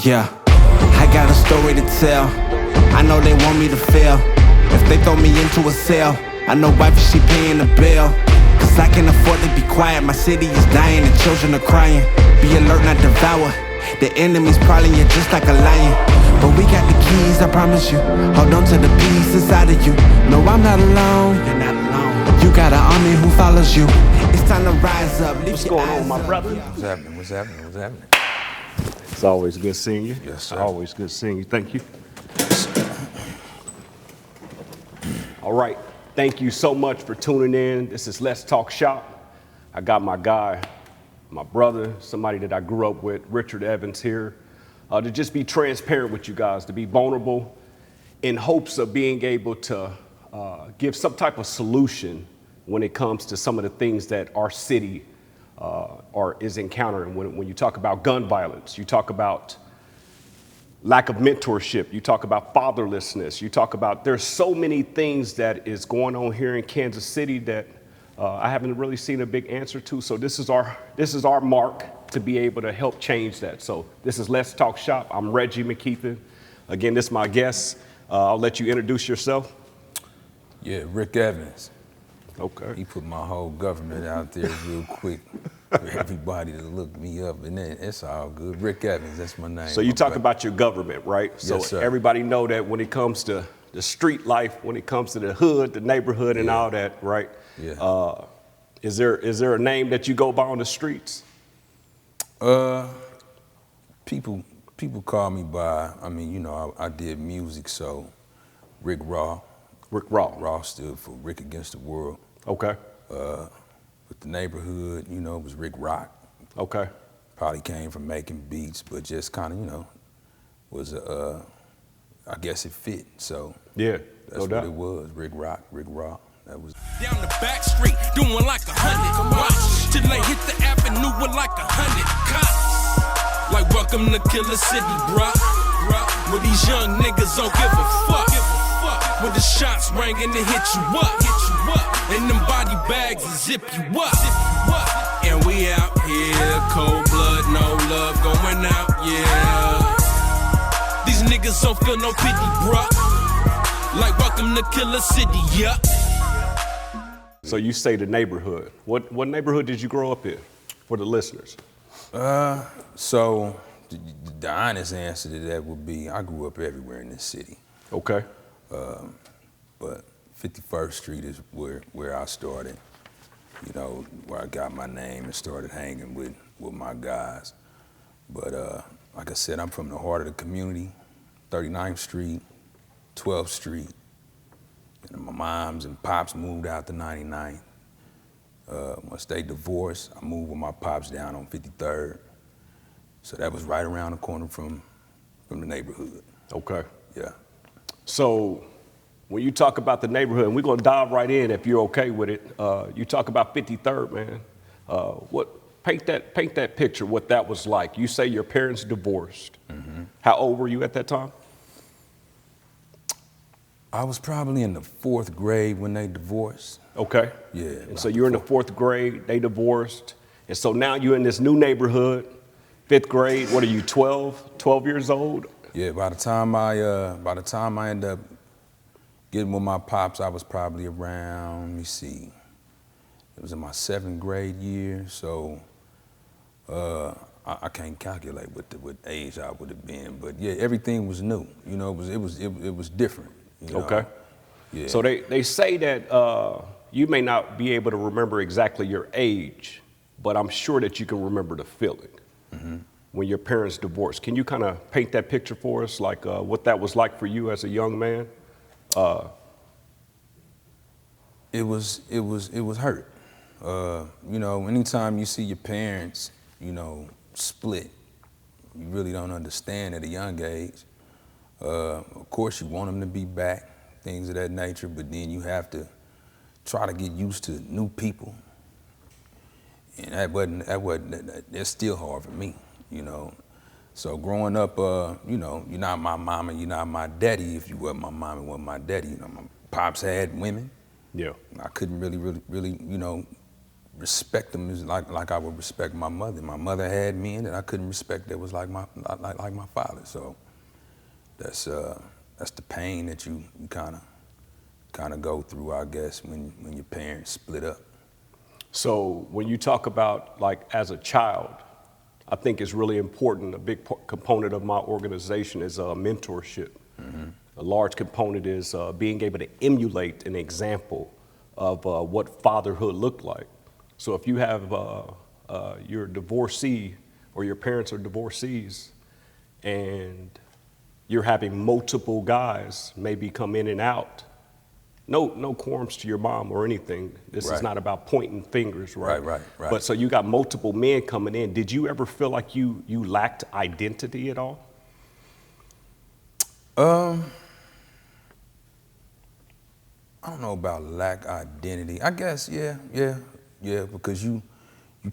Yeah, I got a story to tell. I know they want me to fail. If they throw me into a cell, I know wife she paying the bill. Cause I can afford to be quiet. My city is dying and children are crying. Be alert, not devour. The enemy's prowling you just like a lion. But we got the keys, I promise you. Hold on to the peace inside of you. No, I'm not alone. You're not alone. You got an army who follows you. It's time to rise up. What's going on, my brother? What's happening? What's happening? What's happening? It's always good seeing you. Yes, sir. Always good seeing you. Thank you. All right. Thank you so much for tuning in. This is Let's Talk Shop. I got my guy, my brother, somebody that I grew up with, Ric Evans here, to just be transparent with you guys, to be vulnerable in hopes of being able to give some type of solution when it comes to some of the things that our city is encountering. When you talk about gun violence, you talk about lack of mentorship, you talk about fatherlessness, you talk about, there's so many things that is going on here in Kansas City that I haven't really seen a big answer to. So this is our mark to be able to help change that. So this is Let's Talk Shop. I'm Reggie McKeithen. Again, this is my guest. I'll let you introduce yourself. Yeah, Ric Evans. Okay. He put my whole government out there real quick for everybody to look me up, and then it's all good. Ric Evans, that's my name. So you talk about your government, right? So yes, sir. Everybody know that when it comes to the street life, when it comes to the hood, the neighborhood, and all that, right? Yeah. Is there a name that you go by on the streets? People call me by, I mean, you know, I did music, so Ric Raw. Ric Raw. Raw stood for Ric Against the World. Okay. With the neighborhood, you know, it was Ric Rock. Okay. Probably came from making beats, but just kind of, you know, was I guess it fit. So yeah, that's no what doubt. it was. Ric Rock, Ric Raw. That was down the back street, doing like 100. Watch till they hit the avenue with like 100 cops. Like welcome to Killer City, bruh. Where these young niggas don't give a fuck. With the shots ringing to hit you up. And them body bags will zip you up. And we out here, cold blood, no love going out, yeah. These niggas don't feel no pity, bruh. Like welcome to Killer City, yeah. So you say the neighborhood. What neighborhood did you grow up in, for the listeners? So the honest answer to that would be I grew up everywhere in this city. Okay. But 51st Street is where I started, you know, where I got my name and started hanging with my guys. But like I said, I'm from the heart of the community, 39th Street, 12th Street. And my moms and pops moved out to 99th. Once they divorced, I moved with my pops down on 53rd. So that was right around the corner from the neighborhood. Okay. Yeah. So when you talk about the neighborhood, and we're gonna dive right in if you're okay with it. You talk about 53rd, man. Paint that picture, what that was like. You say your parents divorced. Mm-hmm. How old were you at that time? I was probably in the 4th grade when they divorced. Okay. Yeah. And so you're in the 4th grade, they divorced. And so now you're in this new neighborhood, 5th grade. What are you, 12 years old? Yeah, by the time I ended up getting with my pops, I was probably around, let me see, it was in my 7th grade year, so I can't calculate what age I would have been, but yeah, everything was new. You know, it was different. You know? Okay. Yeah. So they say that you may not be able to remember exactly your age, but I'm sure that you can remember the feeling. Mm-hmm. When your parents divorced. Can you kind of paint that picture for us, like what that was like for you as a young man? It was hurt. You know, anytime you see your parents, you know, split, you really don't understand at a young age. Of course, you want them to be back, things of that nature, but then you have to try to get used to new people. And that's still hard for me. You know, so growing up, you know, you're not my mama, you're not my daddy. If you weren't my mama, you weren't my daddy. You know, my pops had women. Yeah. I couldn't really, you know, respect them is like I would respect my mother. My mother had men that I couldn't respect that was like my father. So that's the pain that you kind of go through, I guess, when your parents split up. So when you talk about like as a child, I think it's really important. A big component of my organization is mentorship. Mm-hmm. A large component is being able to emulate an example of what fatherhood looked like. So if you have your divorcee or your parents are divorcees and you're having multiple guys maybe come in and out, no qualms to your mom or anything. This is not about pointing fingers, right? Right. But so you got multiple men coming in. Did you ever feel like you lacked identity at all? I don't know about lack identity. I guess, yeah, because you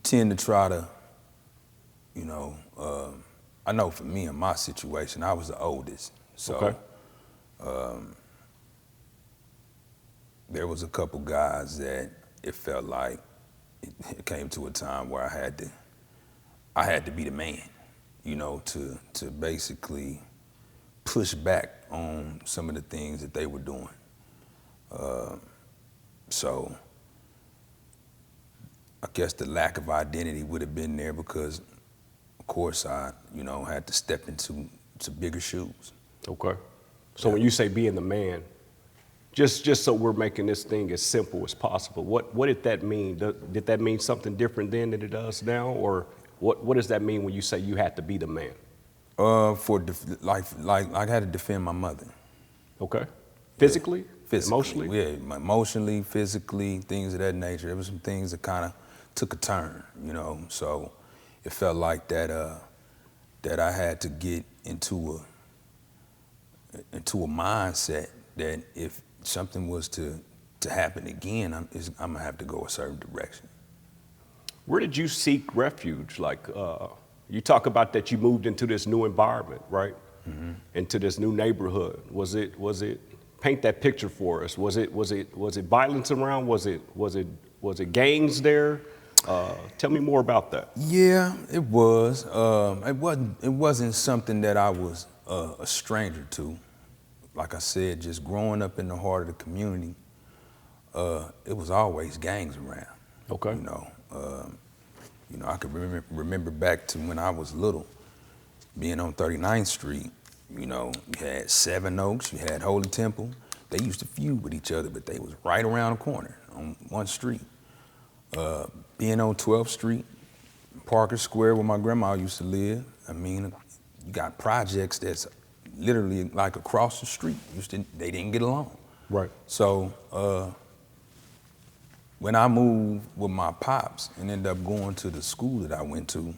tend to try to, I know for me in my situation, I was the oldest. So there was a couple guys that it felt like it came to a time where I had to be the man, to basically push back on some of the things that they were doing. So I guess the lack of identity would have been there because, of course, I, had to step into bigger shoes. Okay. So when you say being the man, just so we're making this thing as simple as possible, what did that mean? Did that mean something different then than it does now? Or what does that mean when you say you had to be the man? Like I had to defend my mother. Okay. Physically? Physically, emotionally? Yeah, emotionally, physically, things of that nature. There were some things that kind of took a turn, So it felt like that I had to get into a mindset that if something was to happen again, I'm gonna have to go a certain direction. Where did you seek refuge? Like you talk about that you moved into this new environment, right? Mm-hmm. Into this new neighborhood. Was it? Paint that picture for us. Was it violence around? Was it gangs there? Tell me more about that. Yeah, it was. It wasn't something that I was a stranger to. Like I said, just growing up in the heart of the community, it was always gangs around. Okay. I could remember back to when I was little, being on 39th Street. You had Seven Oaks, you had Holy Temple. They used to feud with each other, but they was right around the corner on one street. Being on 12th Street, Parker Square, where my grandma used to live, you got projects that's literally like across the street. They didn't get along. Right. So when I moved with my pops and ended up going to the school that I went to,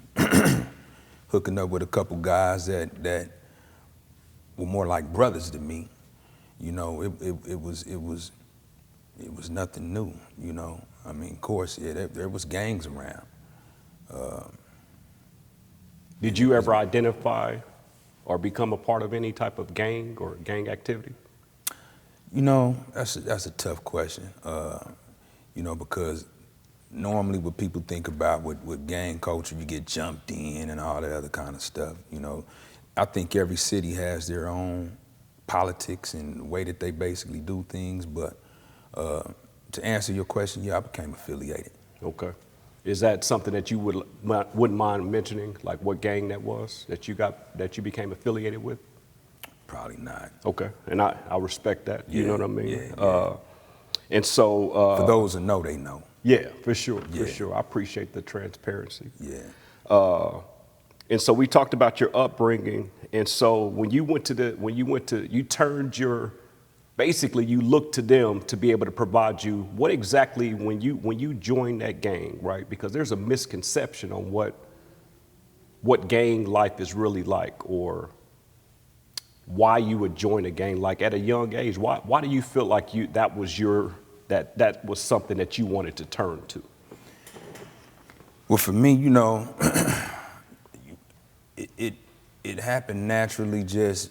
hooking up with a couple guys that were more like brothers to me, it was nothing new, Of course, yeah, there was gangs around. Did you ever identify or become a part of any type of gang or gang activity? That's a tough question, because normally what people think about with gang culture, you get jumped in and all that other kind of stuff, I think every city has their own politics and the way that they basically do things, but to answer your question, yeah, I became affiliated. Okay. Is that something that you wouldn't mind mentioning, like what gang that was that you became affiliated with? Probably not. Okay, and I respect that. Yeah, you know what I mean? Yeah. And so for those who know, they know. Yeah, for sure. Yeah. For sure. I appreciate the transparency. Yeah. And so we talked about your upbringing, and so when you turned basically you looked to them to be able to provide you, what exactly, when you joined that gang, right? Because there's a misconception on what gang life is really like, or why you would join a gang. Like at a young age, why do you feel like that was something that you wanted to turn to? Well, for me, it happened naturally, just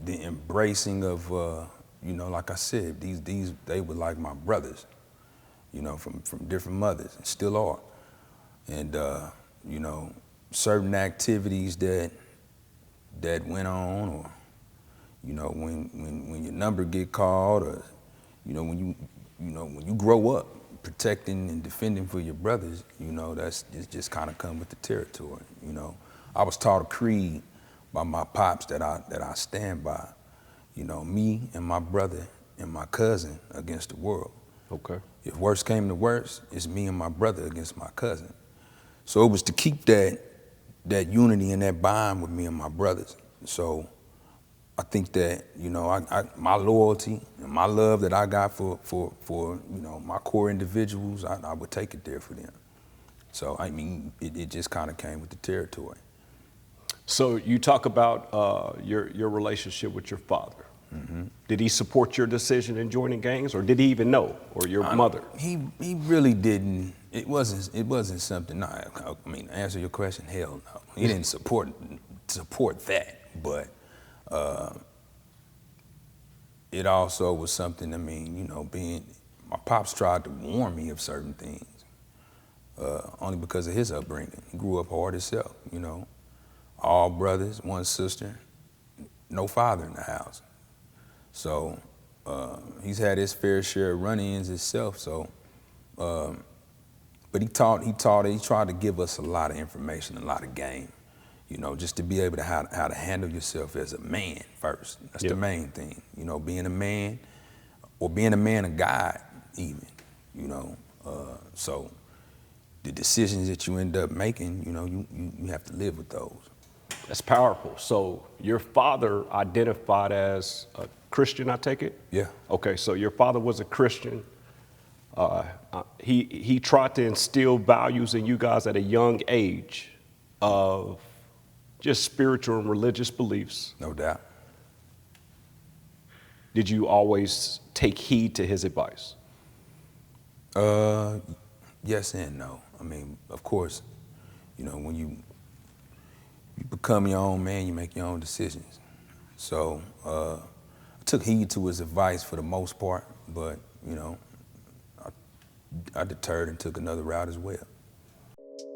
the embracing of, like I said, they were like my brothers. you know, from different mothers, and still are. And, you know, certain activities that went on, or, you know, when your number get called, or, you know, when you grow up protecting and defending for your brothers, you know, it just kind of come with the territory, you know. I was taught a creed by my pops that I stand by, you know, me and my brother and my cousin against the world. Okay. If worse came to worse, it's me and my brother against my cousin. So it was to keep that unity and that bond with me and my brothers. So I think that, you know, my loyalty and my love that I got for you know, my core individuals, I would take it there for them. So, I mean, it just kind of came with the territory. So you talk about your relationship with your father. Mm-hmm. Did he support your decision in joining gangs, or did he even know, or your mother? He really didn't. It wasn't something. I mean, to answer your question, hell no. He didn't support that, but it also was something. I mean, you know, my pops tried to warn me of certain things, only because of his upbringing. He grew up hard himself, you know. All brothers, one sister, no father in the house. So he's had his fair share of run-ins himself. So, but he tried to give us a lot of information, a lot of game, you know, just to be able to how to handle yourself as a man first. That's the main thing, you know, being a man, or being a man of God even, you know. So the decisions that you end up making, you know, you have to live with those. That's powerful. So your father identified as a Christian, I take it? Yeah. Okay, so your father was a Christian. He tried to instill values in you guys at a young age of just spiritual and religious beliefs. No doubt. Did you always take heed to his advice? Yes and no. I mean, of course, you know, when you become your own man, you make your own decisions. So I took heed to his advice for the most part, but, you know, I deterred and took another route as well.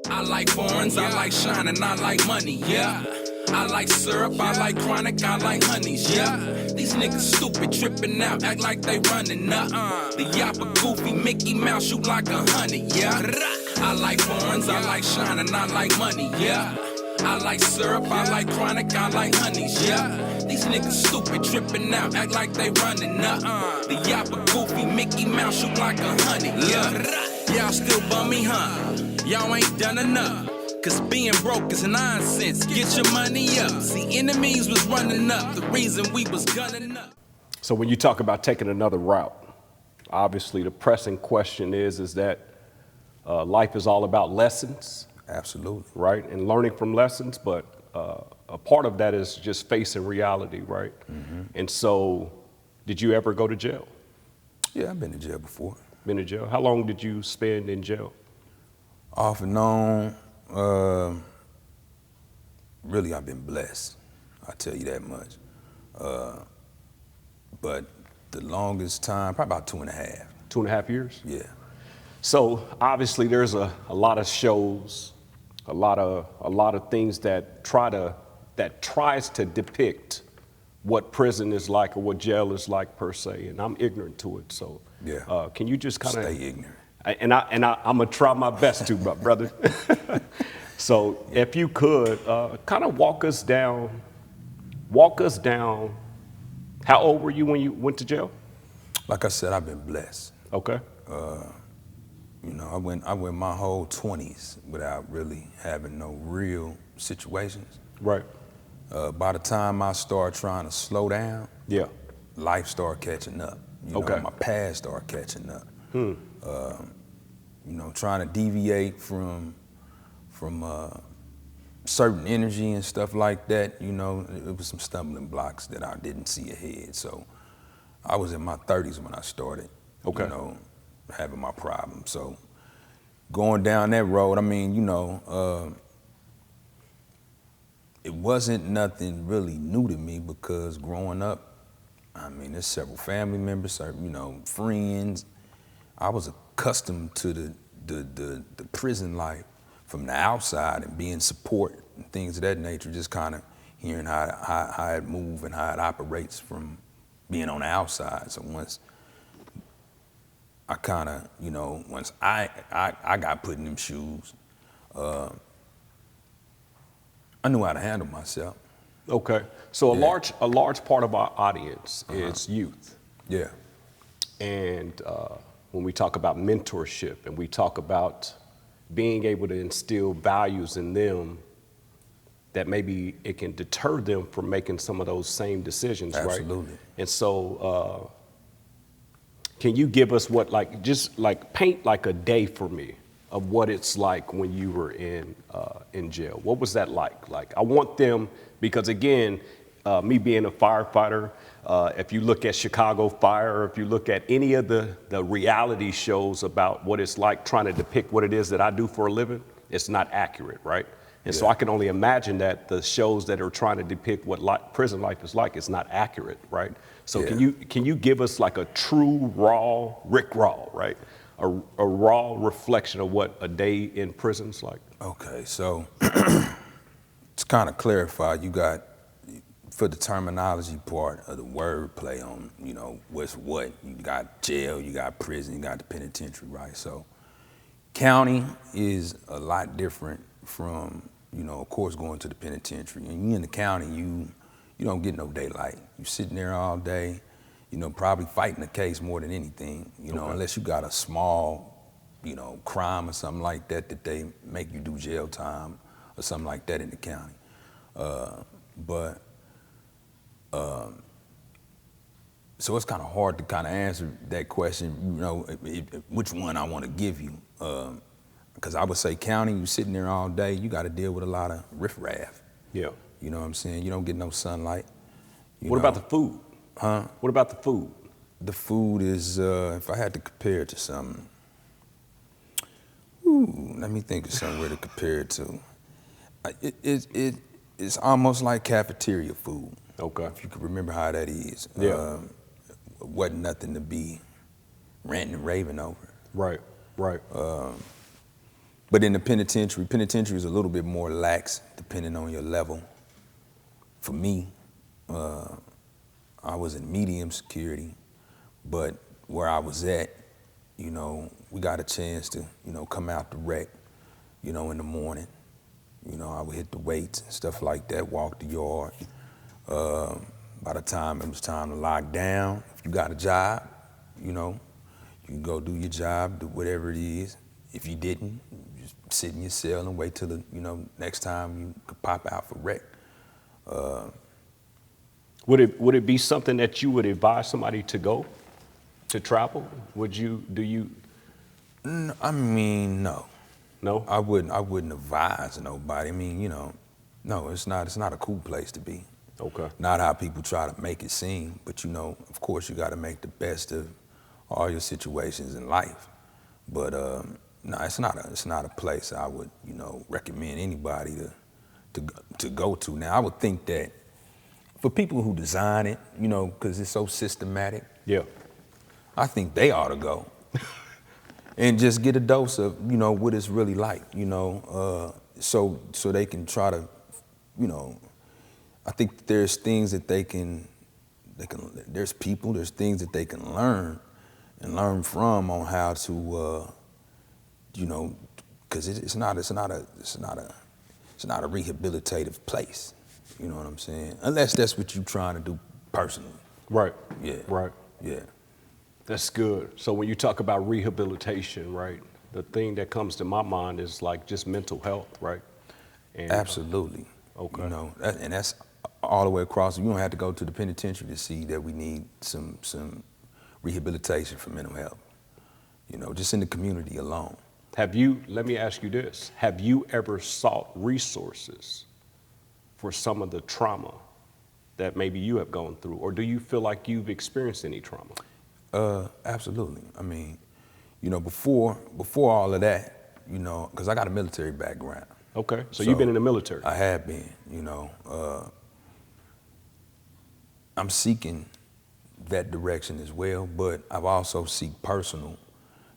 I like foreigns, I like shining, I like money, yeah. I like syrup, I like chronic, I like honeys, yeah. These niggas stupid, tripping out, act like they running up. The yapper goofy, Mickey Mouse, shoot like 100, yeah. I like foreigns, I like shining, I like money, yeah. I like syrup, I like chronic, I like honeys, yeah. These niggas stupid, tripping out, act like they running up. The yapper goofy, Mickey Mouse, shoot like 100, yeah. Y'all still bummy, huh? Y'all ain't done enough. Cause being broke is nonsense. Get your money up. See, enemies was running up. The reason we was gunning up. So when you talk about taking another route, obviously the pressing question is that life is all about lessons. Absolutely. Right? And learning from lessons, but a part of that is just facing reality, right? Mm-hmm. And so, did you ever go to jail? Yeah, I've been to jail before. Been to jail? How long did you spend in jail? Off and on, really I've been blessed, I'll tell you that much. But the longest time, probably about 2.5. 2.5 years? Yeah. So obviously there's a lot of shows, a lot of things that tries to depict what prison is like or what jail is like per se, and I'm ignorant to it. So yeah. Can you just kind of stay ignorant? And I'm gonna try my best to, brother. So if you could kind of walk us down. How old were you when you went to jail? Like I said, I've been blessed. Okay. You know, I went my whole 20s without really having no real situations. Right. By the time I started trying to slow down, yeah, life started catching up. You know, my past started catching up. You know, trying to deviate from certain energy and stuff like that, you know, it was some stumbling blocks that I didn't see ahead. So I was in my 30s when I started, you know, having my problems. So going down that road, I mean, you know, it wasn't nothing really new to me because growing up, I mean, there's several family members, you know, friends. I was a accustomed to the prison life from the outside and being support and things of that nature, just kind of hearing how it moves and how it operates from being on the outside. So once I kind of, once I got put in them shoes, I knew how to handle myself. Okay, so a large part of our audience is youth. Yeah. And when we talk about mentorship and we talk about being able to instill values in them, that maybe it can deter them from making some of those same decisions, right? Absolutely. And so, can you give us just paint like a day for me of what it's like when you were in jail? What was that like? Like, I want them, because again, me being a firefighter, if you look at Chicago Fire, or if you look at any of the reality shows about what it's like trying to depict what it is that I do for a living, it's not accurate, right? And so I can only imagine that the shows that are trying to depict what prison life is like, it's not accurate, right? So can you give us like a true raw Ric Raw, right? A raw reflection of what a day in prison's like? Okay, so to kind of clarify, you got, for the terminology part of the word play on, what's what, you got jail, you got prison, you got the penitentiary, right? So county is a lot different from, of course, going to the penitentiary. And you in the county, you don't get no daylight. You sitting there all day, probably fighting a case more than anything, unless you got a small, crime or something like that they make you do jail time or something like that in the county. So it's kind of hard to kind of answer that question, which one I want to give you. Because I would say county, you sitting there all day, you got to deal with a lot of riffraff. Yeah. You know what I'm saying? You don't get no sunlight. What about the food? Huh? What about the food? The food is, if I had to compare it to something, let me think of somewhere to compare it to. It's almost like cafeteria food. Okay. If you can remember how that is. Yeah. Wasn't nothing to be ranting and raving over. Right. But in the penitentiary is a little bit more lax depending on your level. For me, I was in medium security, but where I was at, we got a chance to, come out the rec, in the morning. I would hit the weights and stuff like that, walk the yard. By the time it was time to lock down, if you got a job, you can go do your job, do whatever it is. If you didn't, you just sit in your cell and wait till the, next time you could pop out for rec. Would it be something that you would advise somebody to go, to travel? Do you? I mean, no. No? I wouldn't advise nobody. I mean, no, it's not a cool place to be. Okay. Not how people try to make it seem, but of course you got to make the best of all your situations in life. But no, it's not a place I would, recommend anybody to go to. Now, I would think that for people who design it, because it's so systematic. Yeah. I think they ought to go and just get a dose of, what it's really like, so they can try to, I think there's things that there's people, there's things that they can learn from on how to, because it's not a rehabilitative place. You know what I'm saying? Unless that's what you're trying to do personally. Right. Yeah. Right. Yeah. That's good. So when you talk about rehabilitation, right, the thing that comes to my mind is like just mental health, right? And, absolutely. Okay. And that's all the way across. You don't have to go to the penitentiary to see that we need some rehabilitation for mental health. Just in the community alone. Let me ask you this, have you ever sought resources for some of the trauma that maybe you have gone through, or do you feel like you've experienced any trauma? Absolutely. I mean, before all of that, because I got a military background. Okay, so you've been in the military. I have been, I'm seeking that direction as well, but I've also seek personal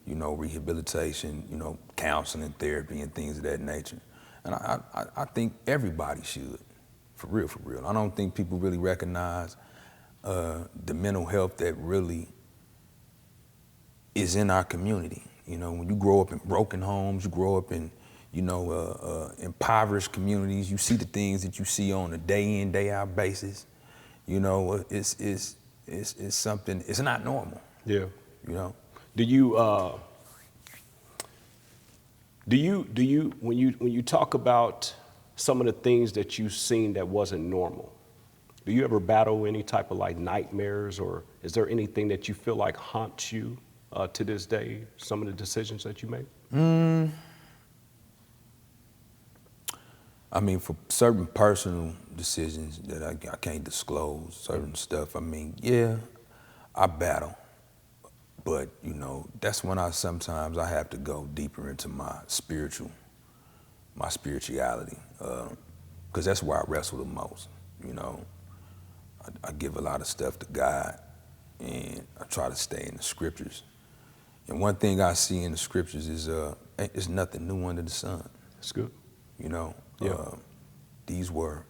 rehabilitation, counseling, therapy, and things of that nature. And I think everybody should, for real. I don't think people really recognize the mental health that really is in our community. When you grow up in broken homes, you grow up in, impoverished communities, you see the things that you see on a day in, day out basis. It's something, it's not normal. Yeah. Do you when you talk about some of the things that you've seen that wasn't normal, do you ever battle any type of like nightmares, or is there anything that you feel like haunts you to this day, some of the decisions that you make? I mean, for certain personal decisions that I can't disclose, certain stuff, yeah, I battle. But, that's when sometimes I have to go deeper into my spirituality, because that's where I wrestle the most, I give a lot of stuff to God, and I try to stay in the scriptures. And one thing I see in the scriptures is it's nothing new under the sun. That's good. These were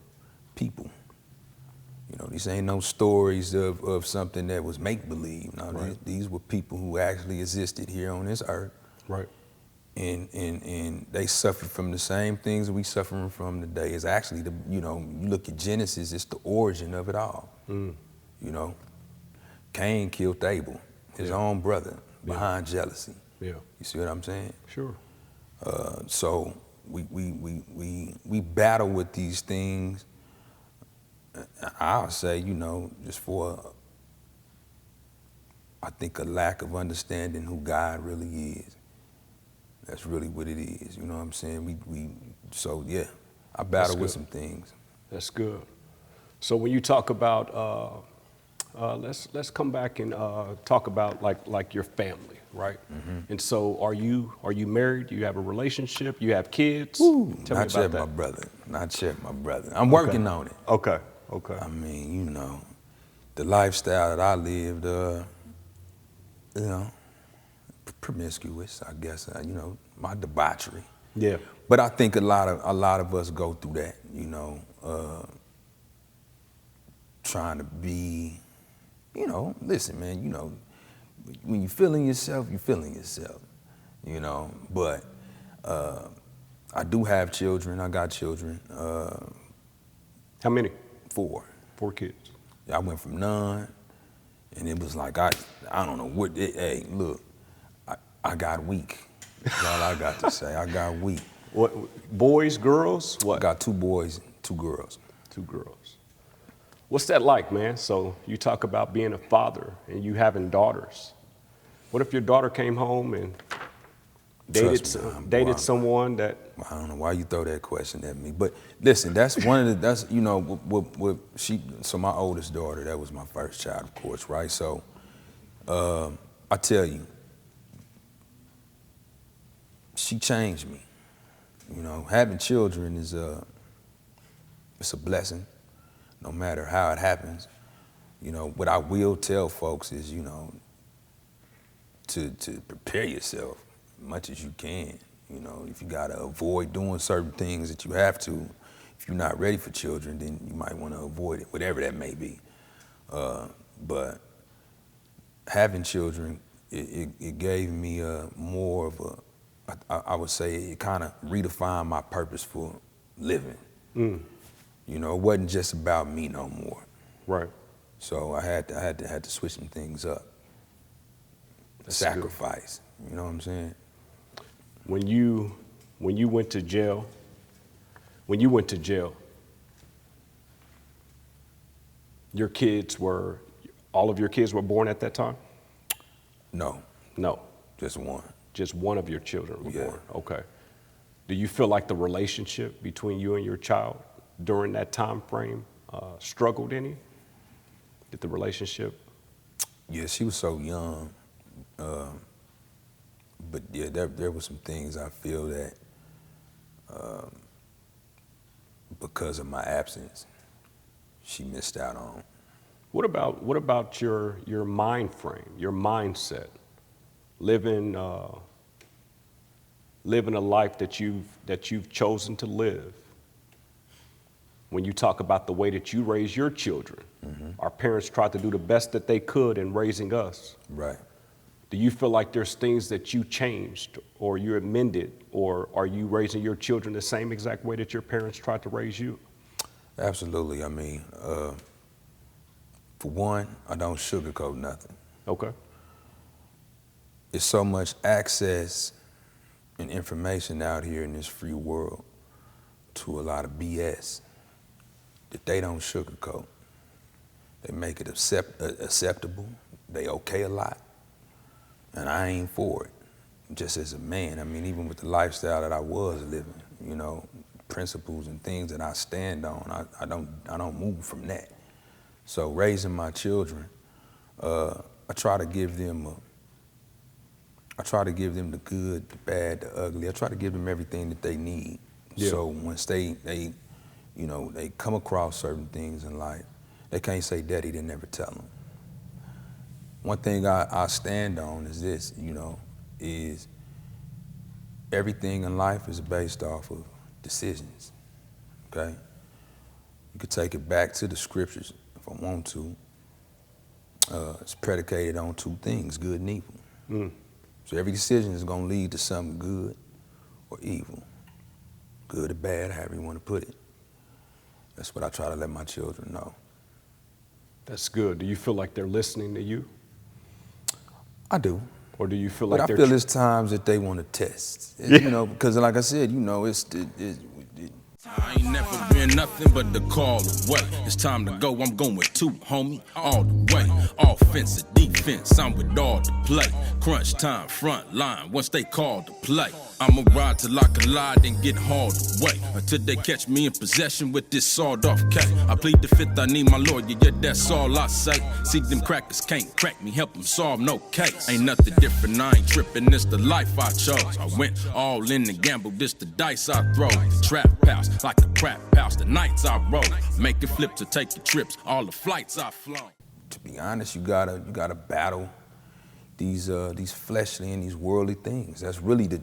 people. These ain't no stories of something that was make-believe. No, right. These were people who actually existed here on this earth. Right. And they suffered from the same things that we suffering from today. It's actually, you look at Genesis, it's the origin of it all. Cain killed Abel, his own brother, behind jealousy. Yeah. You see what I'm saying? Sure. So we battle with these things. I'll say, just for, I think, a lack of understanding who God really is. That's really what it is, you know what I'm saying? So yeah, I battle with some things. That's good. So when you talk about, let's come back and talk about like your family, right? Mm-hmm. And so are you married? Do you have a relationship? You have kids? Tell me about that. Not yet, my brother. I'm working on it. Okay. I mean, the lifestyle that I lived, promiscuous, I guess, my debauchery. Yeah. But I think a lot of us go through that, trying to be, listen, man, when you're feeling yourself, you're feeling yourself, but I do have children. I got children. How many? 4. 4 kids. I went from none, and it was like, I don't know what, hey, look, I got weak. That's all I got to say. I got weak. What, boys, girls, what? I got 2 boys, 2 girls. 2 girls. What's that like, man? So you talk about being a father and you having daughters. What if your daughter came home and dated someone that... I don't know why you throw that question at me, but listen, that's one of the, so my oldest daughter, that was my first child, of course, right? So I tell you, she changed me. Having children is it's a blessing, no matter how it happens. What I will tell folks is, to prepare yourself as much as you can. If you gotta avoid doing certain things that you have to, if you're not ready for children, then you might want to avoid it, whatever that may be. But having children, it gave me more of a, I would say it kind of redefined my purpose for living. It wasn't just about me no more. Right. So I had to switch some things up. That's sacrifice. Good. You know what I'm saying? When you went to jail, all of your kids were born at that time? No. Just one. Just one of your children were born. Okay. Do you feel like the relationship between you and your child during that time frame struggled any? Did the relationship? Yeah, she was so young. But yeah, there were some things I feel that because of my absence, she missed out on. What about your mind frame, your mindset? living living a life that you've chosen to live. When you talk about the way that you raise your children, our parents tried to do the best that they could in raising us. Right. Do you feel like there's things that you changed or you amended, or are you raising your children the same exact way that your parents tried to raise you? Absolutely. I mean, for one, I don't sugarcoat nothing. Okay. There's so much access and information out here in this free world to a lot of BS that they don't sugarcoat. They make it acceptable. They okay a lot. And I ain't for it, just as a man. I mean, even with the lifestyle that I was living, you know, principles and things that I stand on, I don't move from that. So raising my children, I try to give them the good, the bad, the ugly. I try to give them everything that they need. Yeah. So once they come across certain things in life, they can't say, Daddy didn't ever tell them. One thing I stand on is this, is everything in life is based off of decisions, okay? You could take it back to the scriptures if I want to. It's predicated on two things, good and evil. So every decision is gonna lead to something good or evil, good or bad, however you wanna put it. That's what I try to let my children know. That's good. Do you feel like they're listening to you? I do. Or do you feel like but I feel there's times that they want to test, because like I said, I ain't never been nothing but the call away. It's time to go, I'm going two, homie, all the way. Offense or defense, I'm with all the play. Crunch time, front line, once they call to play. I'ma ride till I collide and get hauled away, until they catch me in possession with this sawed-off K. I plead the fifth, I need my lawyer, yeah, that's all I say. See, them crackers can't crack me, help them solve no case. Ain't nothing different, I ain't tripping, it's the life I chose. I went all in and gambled, this the dice I throw. The trap house, like a crap house, the nights I roll. Making flips or taking trips, all the flights I flown. To be honest, you gotta battle these fleshly and these worldly things. That's really the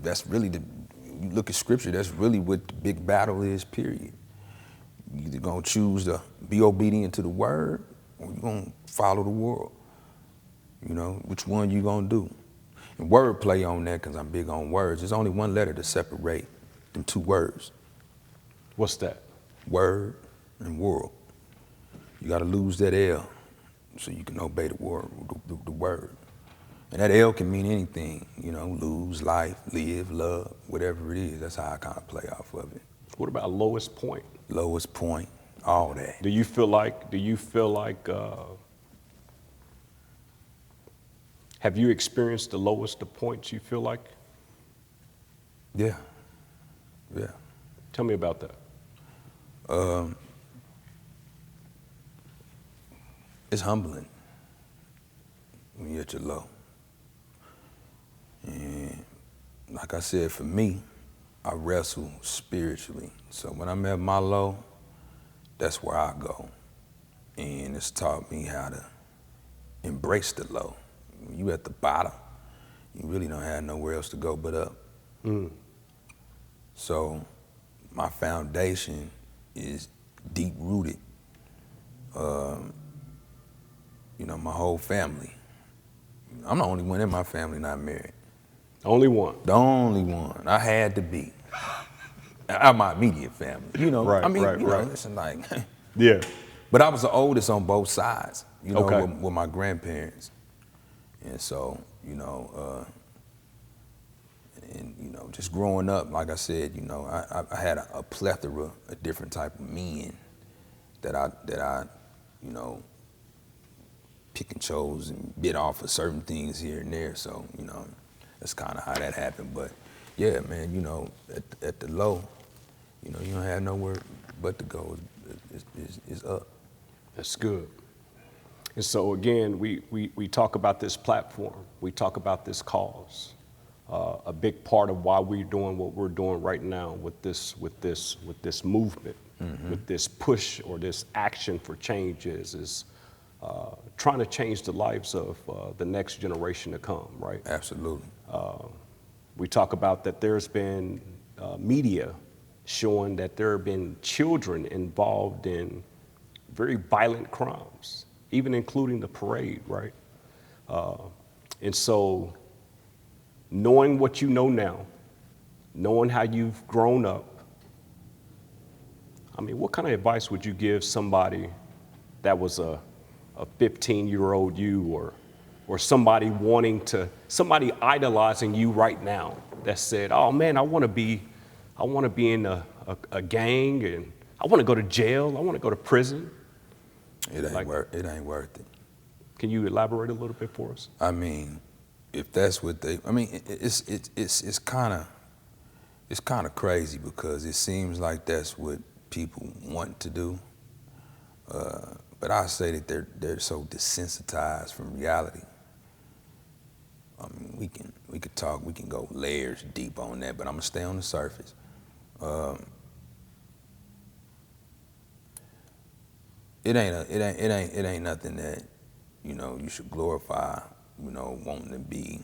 you look at scripture, that's really what the big battle is, period. You either gonna choose to be obedient to the word, or you gonna follow the world. Which one you gonna do? And word play on that, because I'm big on words. There's only one letter to separate them two words. What's that? Word and world. You gotta lose that L so you can obey the word. And that L can mean anything, lose, life, live, love, whatever it is. That's how I kind of play off of it. What about lowest point? Lowest point, all that. Do you feel like, have you experienced the lowest of points you feel like? Yeah. Tell me about that. It's humbling when you're at your low. And like I said, for me, I wrestle spiritually. So when I'm at my low, that's where I go. And it's taught me how to embrace the low. When you at the bottom, you really don't have nowhere else to go but up. So my foundation is deep rooted. My whole family. I'm the only one in my family not married. Only one? The only one. I had to be. I'm my immediate family. Right. Listen, like. Yeah. But I was the oldest on both sides, Okay. with my grandparents. And so, just growing up, like I said, I had a plethora of different type of men that I pick and chose and bit off of certain things here and there. So, that's kind of how that happened. But yeah, man, at the low, you don't have nowhere but to go. It's up. That's good. And so again, we talk about this platform. We talk about this cause. A big part of why we're doing what we're doing right now with this movement, with this push or this action for change is trying to change the lives of the next generation to come, right? Absolutely. We talk about that there's been media showing that there have been children involved in very violent crimes, even including the parade, right? And so knowing what you know now, knowing how you've grown up, I mean, what kind of advice would you give somebody that was a 15-year-old you, or somebody idolizing you right now that said, oh man, I want to be in a gang, and I want to go to jail, I want to go to prison? It ain't worth it. Can you elaborate a little bit for us? I mean, if that's what it's kind of crazy, because it seems like that's what people want to do. But I say that they're so desensitized from reality. I mean, we could talk, we can go layers deep on that, but I'm gonna stay on the surface. It ain't nothing that, you know, you should glorify, you know, wanting to be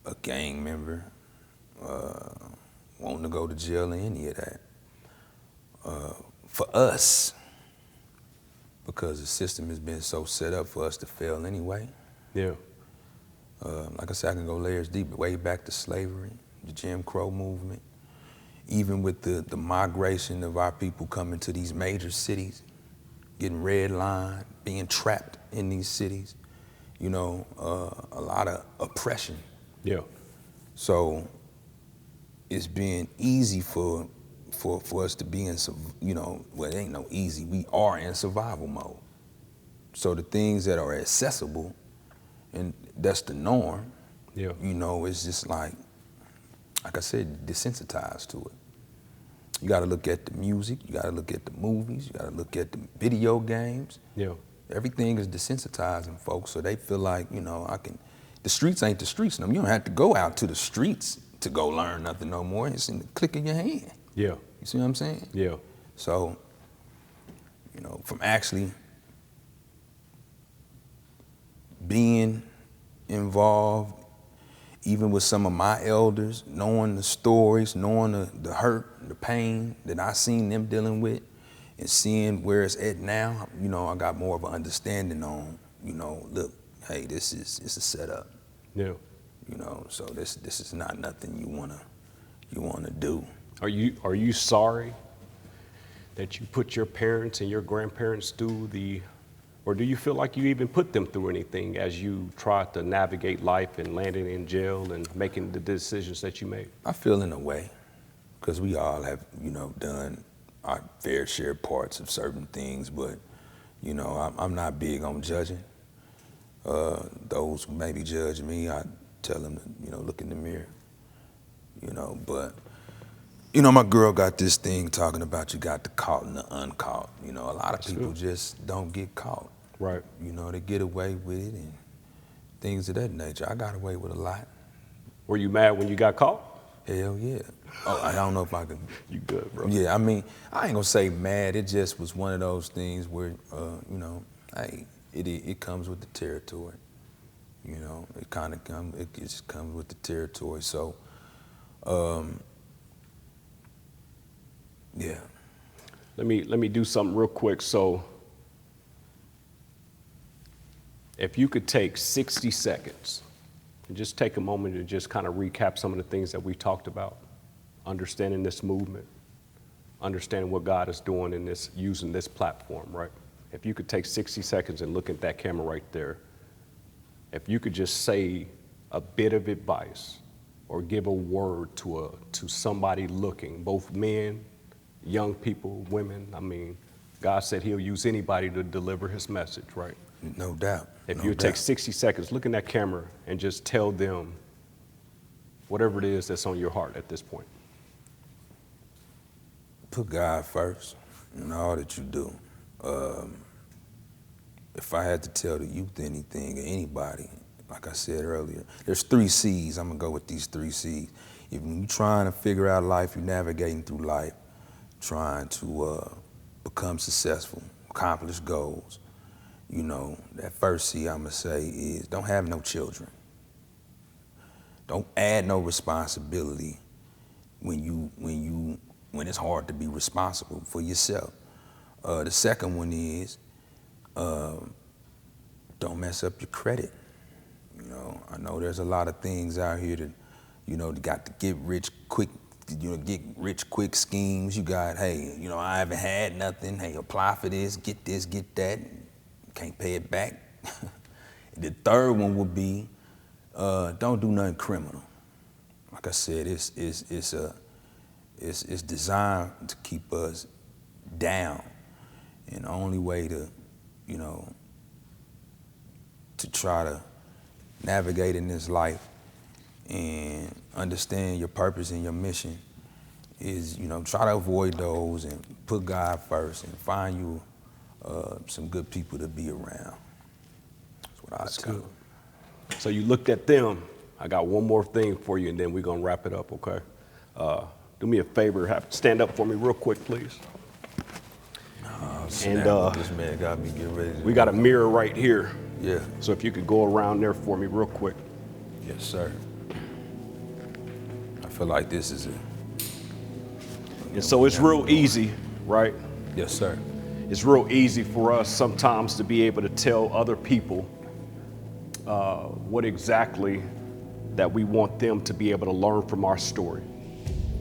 a gang member, wanting to go to jail, or any of that. For us, because the system has been so set up for us to fail anyway. Yeah. Like I said, I can go layers deep, way back to slavery, the Jim Crow movement, even with the migration of our people coming to these major cities, getting redlined, being trapped in these cities, you know, a lot of oppression. Yeah. So it's been easy for us to be in, you know, well, it ain't no easy, we are in survival mode. So the things that are accessible, and that's the norm, yeah, you know, it's just like I said, desensitized to it. You gotta look at the music, you gotta look at the movies, you gotta look at the video games. Yeah. Everything is desensitizing folks, so they feel like, you know, the streets ain't the streets no more. You don't have to go out to the streets to go learn nothing no more. It's in the click of your hand. Yeah. You see what I'm saying? Yeah. So, you know, from actually being involved, even with some of my elders, knowing the stories, knowing the hurt, the pain that I seen them dealing with, and seeing where it's at now, you know, I got more of an understanding on, you know, look, hey, it's a setup. Yeah. You know, so this is not nothing you wanna do. Are you sorry that you put your parents and your grandparents through or do you feel like you even put them through anything as you tried to navigate life and landing in jail and making the decisions that you made? I feel in a way, because we all have, you know, done our fair share parts of certain things, but, you know, I'm not big on judging. Those who maybe judge me, I tell them to, you know, look in the mirror, you know, but, you know, my girl got this thing talking about you got the caught and the uncaught. You know, a lot of people just don't get caught. Right. You know, they get away with it and things of that nature. I got away with a lot. Were you mad when you got caught? Hell yeah. Oh, I don't know if I can. You good, bro. Yeah, I mean, I ain't gonna say mad. It just was one of those things where, you know, hey, it comes with the territory. You know, it just comes with the territory. So, yeah. Let me do something real quick. So, if you could take 60 seconds and just take a moment to just kind of recap some of the things that we talked about, understanding this movement, understanding what God is doing in this, using this platform, right? If you could take 60 seconds and look at that camera right there, if you could just say a bit of advice or give a word to somebody looking, both men, young people, women. I mean, God said he'll use anybody to deliver his message, right? No doubt. If you take 60 seconds, look in that camera and just tell them whatever it is that's on your heart at this point. Put God first in all that you do. If I had to tell the youth anything or anybody, like I said earlier, there's 3 C's. I'm gonna go with these 3 C's. If you're trying to figure out life, you're navigating through life, trying to become successful, accomplish goals, you know, that first C I'ma say is don't have no children. Don't add no responsibility when it's hard to be responsible for yourself. The second one is don't mess up your credit. You know, I know there's a lot of things out here that, you know, got to get rich quick schemes. You got, hey, you know, I haven't had nothing. Hey, apply for this, get that. Can't pay it back. The third one would be don't do nothing criminal. Like I said, it's designed to keep us down. And the only way to, you know, to try to navigate in this life and understand your purpose and your mission is, you know, try to avoid those and put God first and find you some good people to be around. That's what I tell them. So you looked at them. I got one more thing for you, and then we're gonna wrap it up, okay? Do me a favor, stand up for me real quick, please. And this man got me getting ready. We got a mirror right here. Yeah. So if you could go around there for me real quick. Yes, sir. I feel like this is it. And so it's real easy, right? Yes, sir. It's real easy for us sometimes to be able to tell other people what exactly that we want them to be able to learn from our story.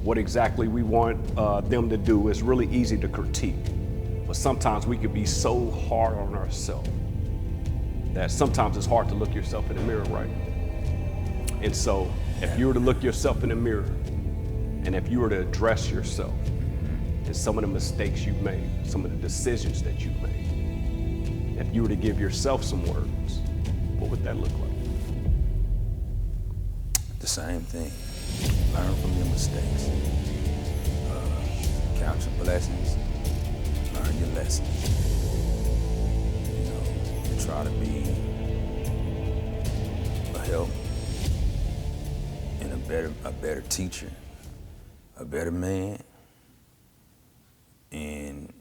What exactly we want them to do is really easy to critique. But sometimes we can be so hard on ourselves that sometimes it's hard to look yourself in the mirror, right? And so if you were to look yourself in the mirror and if you were to address yourself and some of the mistakes you've made, some of the decisions that you've made, if you were to give yourself some words, what would that look like? The same thing. Learn from your mistakes. Count your blessings. Learn your lessons. You know, try to be a help and a better teacher, a better man, and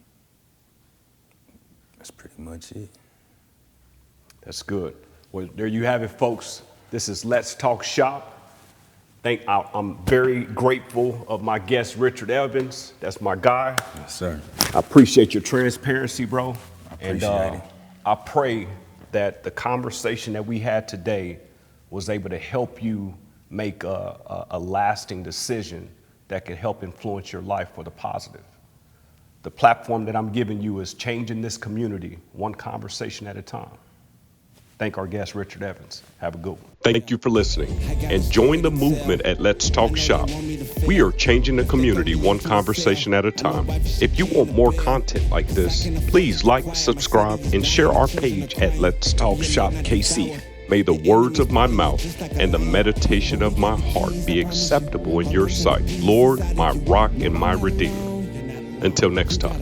that's pretty much it. That's good. Well, there you have it, folks. This is Let's Talk Shop. I'm very grateful of my guest, Richard Evans. That's my guy. Yes, sir. I appreciate your transparency, bro. I appreciate it. I pray that the conversation that we had today was able to help you make a lasting decision that can help influence your life for the positive. The platform that I'm giving you is changing this community one conversation at a time. Thank our guest, Richard Evans. Have a good one. Thank you for listening and join the movement at Let's Talk Shop. We are changing the community one conversation at a time. If you want more content like this, please like, subscribe, and share our page at LetsTalkShopKC. May the words of my mouth and the meditation of my heart be acceptable in your sight. Lord, my rock and my redeemer. Until next time.